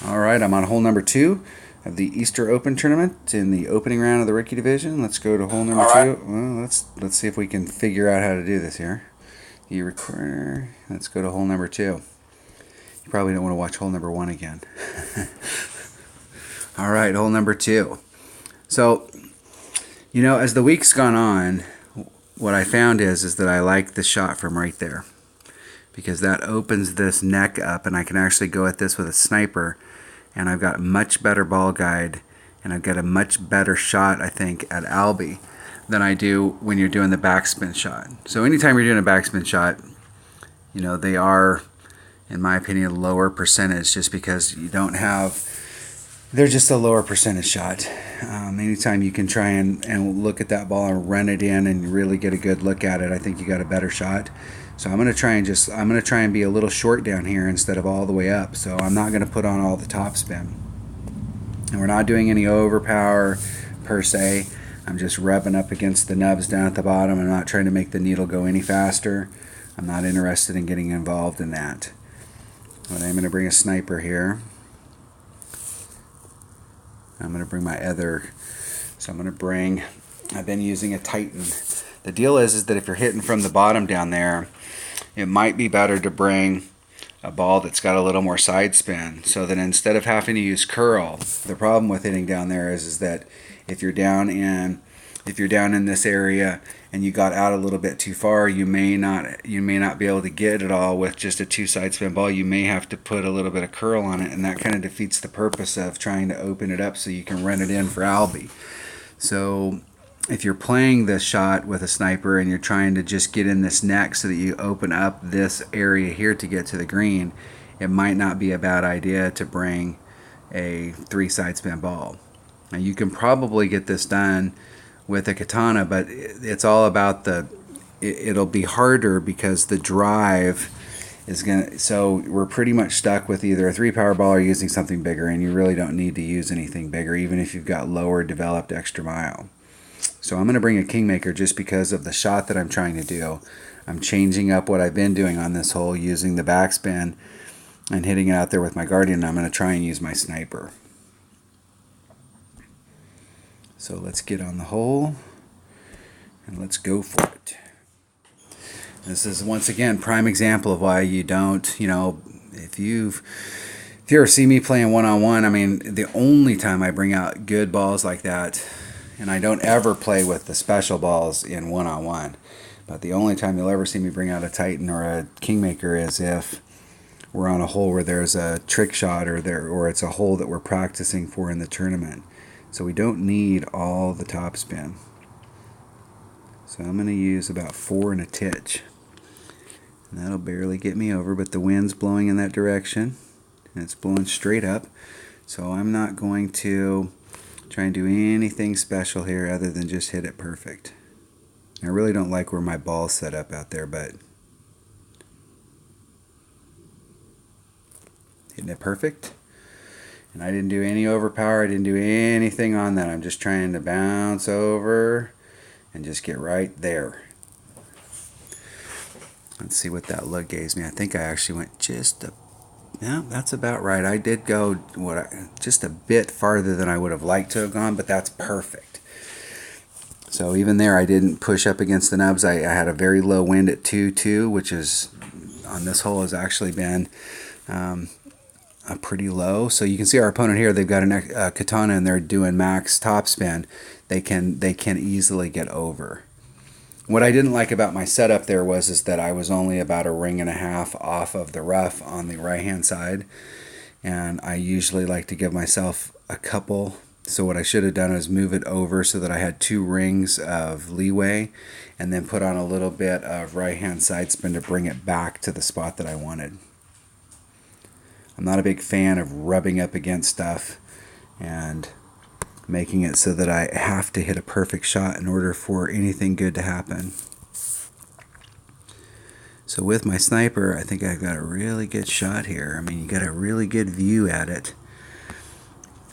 All right, I'm on hole number 2 of the Easter Open tournament in the opening round of the rookie division. Let's go to hole number 2. Well, let's see if we can figure out how to do this here. You recorder. Let's go to hole number 2. You probably don't want to watch hole number 1 again. All right, hole number 2. So, you know, as the week's gone on, what I found is that I like the shot from right there, because that opens this neck up and I can actually go at this with a sniper, and I've got a much better ball guide and I've got a much better shot, I think, at Albie than I do when you're doing the backspin shot. So anytime you're doing a backspin shot, you know, they are, in my opinion, lower percentage, just because you don't have, they're just a lower percentage shot. Anytime you can try and look at that ball and run it in and really get a good look at it, I think you got a better shot. So I'm going to try and be a little short down here instead of all the way up. So I'm not going to put on all the top spin. And we're not doing any overpower per se. I'm just rubbing up against the nubs down at the bottom. I'm not trying to make the needle go any faster. I'm not interested in getting involved in that. But I'm going to bring a sniper here. I'm going to bring my other. So I've been using a Titan. The deal is that if you're hitting from the bottom down there, it might be better to bring a ball that's got a little more side spin, so that instead of having to use curl, the problem with hitting down there is that if you're down in this area and you got out a little bit too far, you may not be able to get it all with just a 2 side spin ball. You may have to put a little bit of curl on it, and that kind of defeats the purpose of trying to open it up so you can run it in for Albie. So if you're playing this shot with a sniper and you're trying to just get in this neck so that you open up this area here to get to the green, it might not be a bad idea to bring a 3 side spin ball. Now you can probably get this done with a katana, but it's all about it'll be harder because the drive is gonna, so we're pretty much stuck with either a 3 power ball or using something bigger, and you really don't need to use anything bigger even if you've got lower developed extra mile. So I'm going to bring a Kingmaker just because of the shot that I'm trying to do. I'm changing up what I've been doing on this hole, using the backspin and hitting it out there with my Guardian. I'm going to try and use my sniper. So let's get on the hole and let's go for it. This is once again prime example of why you don't, you know, if you ever see me playing one-on-one, I mean, the only time I bring out good balls like that, and I don't ever play with the special balls in one-on-one, but the only time you'll ever see me bring out a Titan or a Kingmaker is if we're on a hole where there's a trick shot, or it's a hole that we're practicing for in the tournament. So we don't need all the top spin. So I'm going to use about 4 and a titch. And that'll barely get me over, but the wind's blowing in that direction, and it's blowing straight up. So I'm not going to try and do anything special here other than just hit it perfect. I really don't like where my ball's set up out there, but hitting it perfect. And I didn't do any overpower. I didn't do anything on that. I'm just trying to bounce over and just get right there. Let's see what that look gives me. I think I actually went yeah, that's about right. I did go just a bit farther than I would have liked to have gone, but that's perfect. So even there, I didn't push up against the nubs. I had a very low wind at 2-2, which is on this hole has actually been a pretty low. So you can see our opponent here. They've got a katana and they're doing max top spin. They can easily get over. What I didn't like about my setup there is that I was only about 1.5 rings off of the rough on the right hand side, and I usually like to give myself a couple. So what I should have done is move it over so that I had 2 rings of leeway, and then put on a little bit of right hand side spin to bring it back to the spot that I wanted. I'm not a big fan of rubbing up against stuff and making it so that I have to hit a perfect shot in order for anything good to happen. So with my sniper, I think I've got a really good shot here. I mean, you got a really good view at it.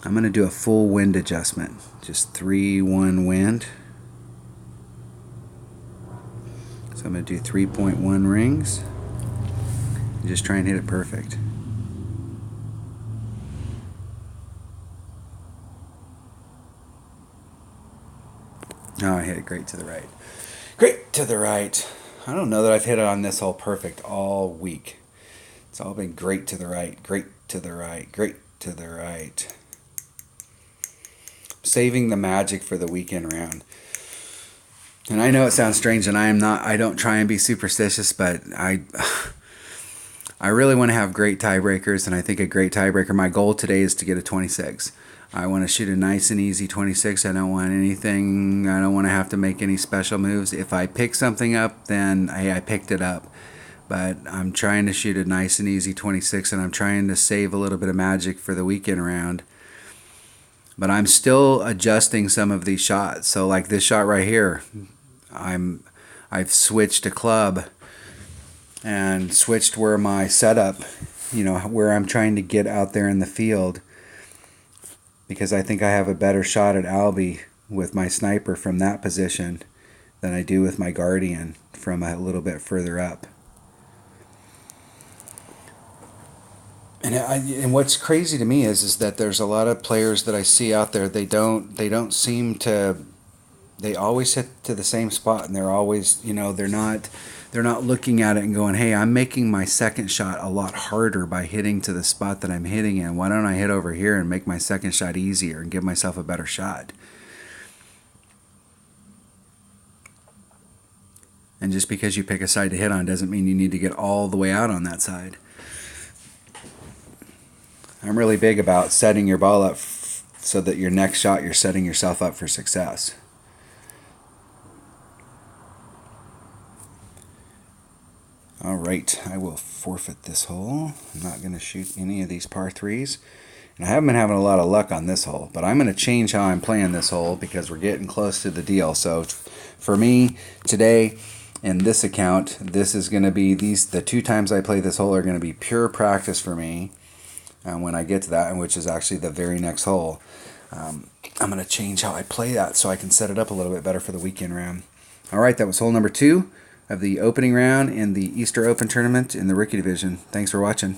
I'm going to do a full wind adjustment, just 3-1 wind. So I'm going to do 3.1 rings and just try and hit it perfect. Oh, I hit it great to the right. Great to the right. I don't know that I've hit it on this hole perfect all week. It's all been great to the right, great to the right, great to the right. Saving the magic for the weekend round. And I know it sounds strange, and I don't try and be superstitious, but I really want to have great tiebreakers, and I think a great tiebreaker, my goal today is to get a 26. I want to shoot a nice and easy 26. I don't want to have to make any special moves. If I pick something up, then hey, I picked it up. But I'm trying to shoot a nice and easy 26, and I'm trying to save a little bit of magic for the weekend round. But I'm still adjusting some of these shots. So like this shot right here, I've switched a club and switched where my setup, where I'm trying to get out there in the field, because I think I have a better shot at Albie with my sniper from that position than I do with my Guardian from a little bit further up. And what's crazy to me is that there's a lot of players that I see out there. They don't seem to. They always hit to the same spot, and they're always, they're not looking at it and going, hey, I'm making my second shot a lot harder by hitting to the spot that I'm hitting in. Why don't I hit over here and make my second shot easier and give myself a better shot? And just because you pick a side to hit on doesn't mean you need to get all the way out on that side. I'm really big about setting your ball up so that your next shot, you're setting yourself up for success. All right, I will forfeit this hole. I'm not going to shoot any of these par threes. And I haven't been having a lot of luck on this hole, but I'm going to change how I'm playing this hole because we're getting close to the deal. So for me today in this account, this is going to be the 2 times I play this hole are going to be pure practice for me. When I get to that, which is actually the very next hole, I'm going to change how I play that so I can set it up a little bit better for the weekend round. All right, that was hole number 2 of the opening round in the Easter Open tournament in the rookie division. Thanks for watching.